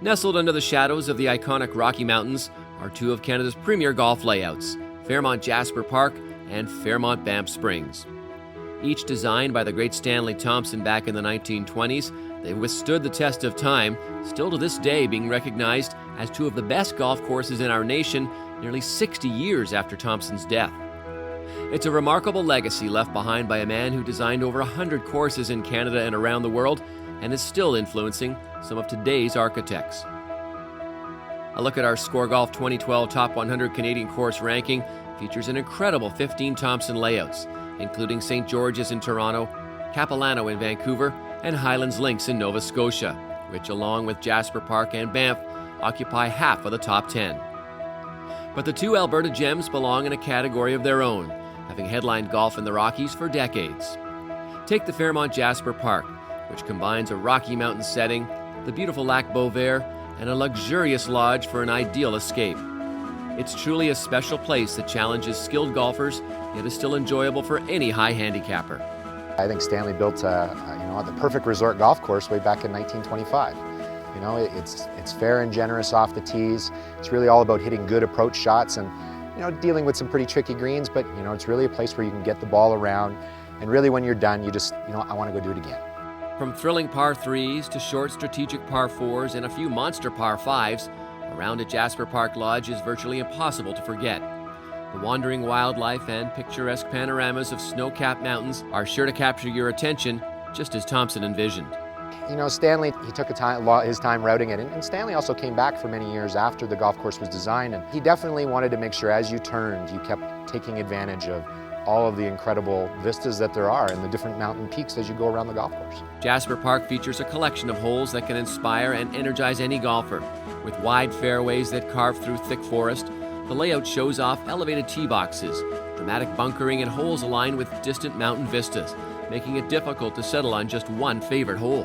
Nestled under the shadows of the iconic Rocky Mountains are two of Canada's premier golf layouts, Fairmont Jasper Park and Fairmont Banff Springs. Each designed by the great Stanley Thompson back in the 1920s, they've withstood the test of time, still to this day being recognized as two of the best golf courses in our nation nearly 60 years after Thompson's death. It's a remarkable legacy left behind by a man who designed over 100 courses in Canada and around the world and is still influencing some of today's architects. A look at our SCOREGolf 2012 Top 100 Canadian Course ranking features an incredible 15 Thompson layouts, including St. George's in Toronto, Capilano in Vancouver, and Highlands Links in Nova Scotia, which along with Jasper Park and Banff occupy half of the top 10. But the two Alberta gems belong in a category of their own, having headlined golf in the Rockies for decades. Take the Fairmont Jasper Park, which combines a Rocky Mountain setting, the beautiful Lac Beauvert, and a luxurious lodge for an ideal escape. It's truly a special place that challenges skilled golfers, yet is still enjoyable for any high handicapper. I think Stanley built the perfect resort golf course way back in 1925. It's fair and generous off the tees. It's really all about hitting good approach shots and dealing with some pretty tricky greens, but it's really a place where you can get the ball around, and really when you're done, you just, I want to go do it again. From thrilling par 3s to short strategic par 4s and a few monster par 5s, around at Jasper Park Lodge is virtually impossible to forget. The wandering wildlife and picturesque panoramas of snow-capped mountains are sure to capture your attention, just as Thompson envisioned. Stanley, he took his time routing it, and Stanley also came back for many years after the golf course was designed, and he definitely wanted to make sure as you turned, you kept taking advantage of all of the incredible vistas that there are and the different mountain peaks as you go around the golf course. Jasper Park features a collection of holes that can inspire and energize any golfer. With wide fairways that carve through thick forest, the layout shows off elevated tee boxes, dramatic bunkering, and holes aligned with distant mountain vistas, making it difficult to settle on just one favorite hole.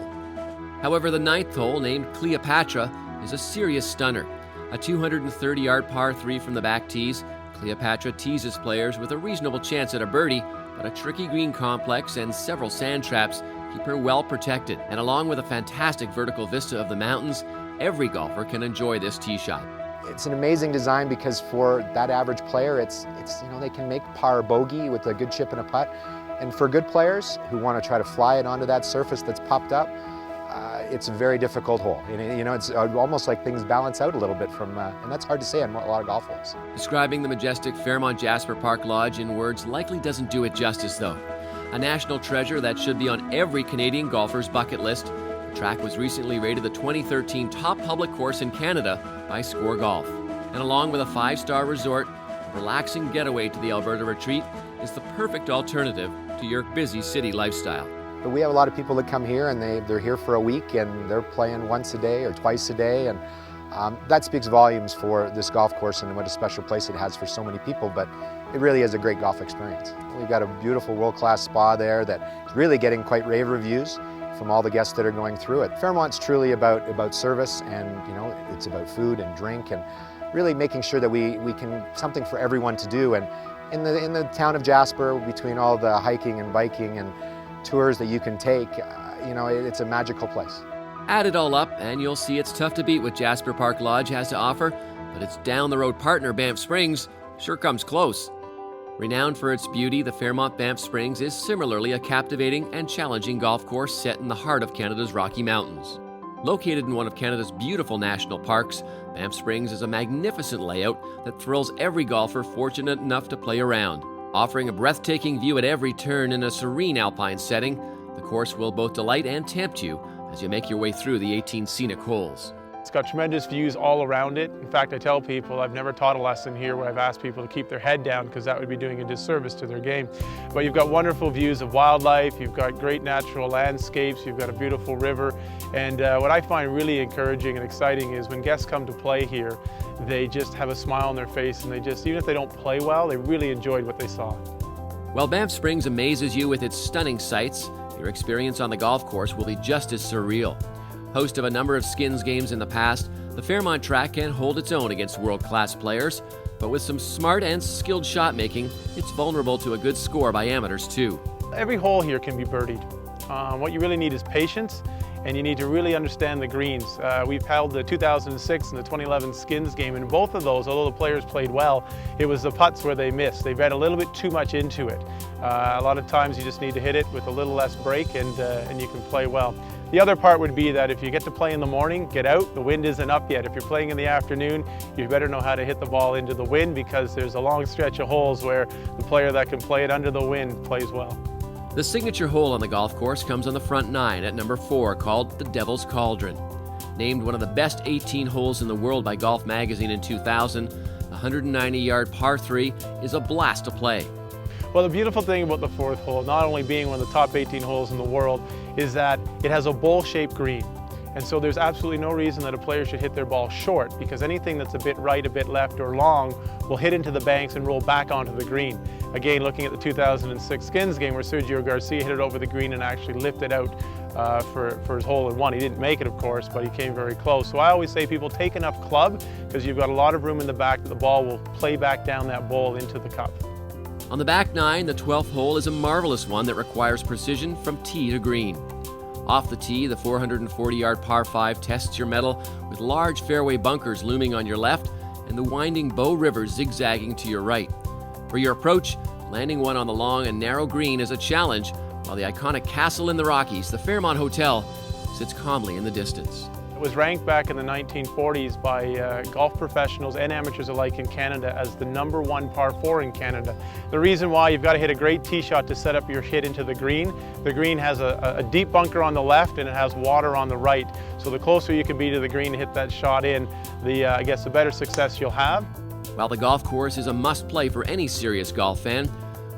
However, the ninth hole, named Cleopatra, is a serious stunner. A 230-yard par 3 from the back tees, Cleopatra teases players with a reasonable chance at a birdie, but a tricky green complex and several sand traps keep her well protected. And along with a fantastic vertical vista of the mountains, every golfer can enjoy this tee shot. It's an amazing design because for that average player, it's they can make par bogey with a good chip and a putt. And for good players who want to try to fly it onto that surface that's popped up, it's a very difficult hole. It's almost like things balance out a little bit from, and that's hard to say on a lot of golf holes. Describing the majestic Fairmont Jasper Park Lodge in words likely doesn't do it justice, though. A national treasure that should be on every Canadian golfer's bucket list, the track was recently rated the 2013 top public course in Canada by SCOREGolf. And along with a 5-star resort, a relaxing getaway to the Alberta retreat is the perfect alternative to your busy city lifestyle. But we have a lot of people that come here and they're here for a week and they're playing once a day or twice a day, and that speaks volumes for this golf course and what a special place it has for so many people, but it really is a great golf experience. We've got a beautiful world-class spa there that is really getting quite rave reviews from all the guests that are going through it. Fairmont's truly about service, and it's about food and drink and really making sure that we can something for everyone to do. And in the town of Jasper, between all the hiking and biking and tours that you can take, it's a magical place. Add it all up and you'll see it's tough to beat what Jasper Park Lodge has to offer, but its down-the-road partner, Banff Springs, sure comes close. Renowned for its beauty, the Fairmont Banff Springs is similarly a captivating and challenging golf course set in the heart of Canada's Rocky Mountains. Located in one of Canada's beautiful national parks, Banff Springs is a magnificent layout that thrills every golfer fortunate enough to play around. Offering a breathtaking view at every turn in a serene alpine setting, the course will both delight and tempt you as you make your way through the 18 scenic holes. It's got tremendous views all around it. In fact, I tell people I've never taught a lesson here where I've asked people to keep their head down, because that would be doing a disservice to their game. But you've got wonderful views of wildlife, you've got great natural landscapes, you've got a beautiful river. And what I find really encouraging and exciting is when guests come to play here, they just have a smile on their face, and even if they don't play well, they really enjoyed what they saw. While Banff Springs amazes you with its stunning sights, your experience on the golf course will be just as surreal. Host of a number of skins games in the past, the Fairmont track can hold its own against world-class players, but with some smart and skilled shot making, it's vulnerable to a good score by amateurs too. Every hole here can be birdied. What you really need is patience and you need to really understand the greens. We've held the 2006 and the 2011 Skins game, and both of those, although the players played well, it was the putts where they missed. They read a little bit too much into it. A lot of times you just need to hit it with a little less break, and you can play well. The other part would be that if you get to play in the morning, get out. The wind isn't up yet. If you're playing in the afternoon, you better know how to hit the ball into the wind, because there's a long stretch of holes where the player that can play it under the wind plays well. The signature hole on the golf course comes on the front nine at number 4, called the Devil's Cauldron. Named one of the best 18 holes in the world by Golf Magazine in 2000, the 190-yard par 3 is a blast to play. Well, the beautiful thing about the 4th hole, not only being one of the top 18 holes in the world, is that it has a bowl-shaped green. And so there's absolutely no reason that a player should hit their ball short, because anything that's a bit right, a bit left, or long will hit into the banks and roll back onto the green. Again, looking at the 2006 Skins game where Sergio Garcia hit it over the green and actually lifted out for his hole-in-one. He didn't make it, of course, but he came very close. So I always say people take enough club, because you've got a lot of room in the back that the ball will play back down that bowl into the cup. On the back nine, the 12th hole is a marvelous one that requires precision from tee to green. Off the tee, the 440-yard par 5 tests your mettle with large fairway bunkers looming on your left and the winding Bow River zigzagging to your right. For your approach, landing one on the long and narrow green is a challenge, while the iconic castle in the Rockies, the Fairmont Hotel, sits calmly in the distance. It was ranked back in the 1940s by golf professionals and amateurs alike in Canada as the #1 par 4 in Canada. The reason why, you've got to hit a great tee shot to set up your hit into the green. The green has a deep bunker on the left and it has water on the right. So the closer you can be to the green to hit that shot in, I guess the better success you'll have. While the golf course is a must-play for any serious golf fan,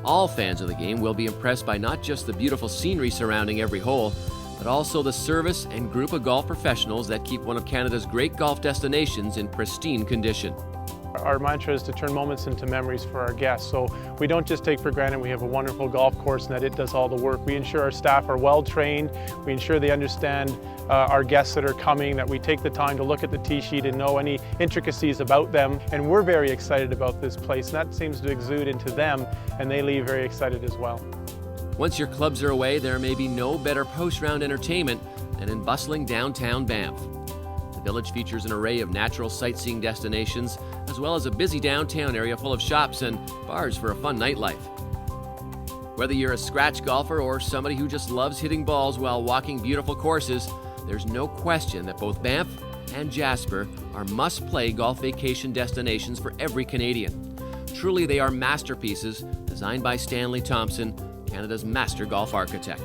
all fans of the game will be impressed by not just the beautiful scenery surrounding every hole, but also the service and group of golf professionals that keep one of Canada's great golf destinations in pristine condition. Our mantra is to turn moments into memories for our guests. So we don't just take for granted we have a wonderful golf course and that it does all the work. We ensure our staff are well trained. We ensure they understand our guests that are coming, that we take the time to look at the tee sheet and know any intricacies about them. And we're very excited about this place, and that seems to exude into them, and they leave very excited as well. Once your clubs are away, there may be no better post-round entertainment than in bustling downtown Banff. The village features an array of natural sightseeing destinations, as well as a busy downtown area full of shops and bars for a fun nightlife. Whether you're a scratch golfer or somebody who just loves hitting balls while walking beautiful courses, there's no question that both Banff and Jasper are must-play golf vacation destinations for every Canadian. Truly, they are masterpieces designed by Stanley Thompson, Canada's master golf architect.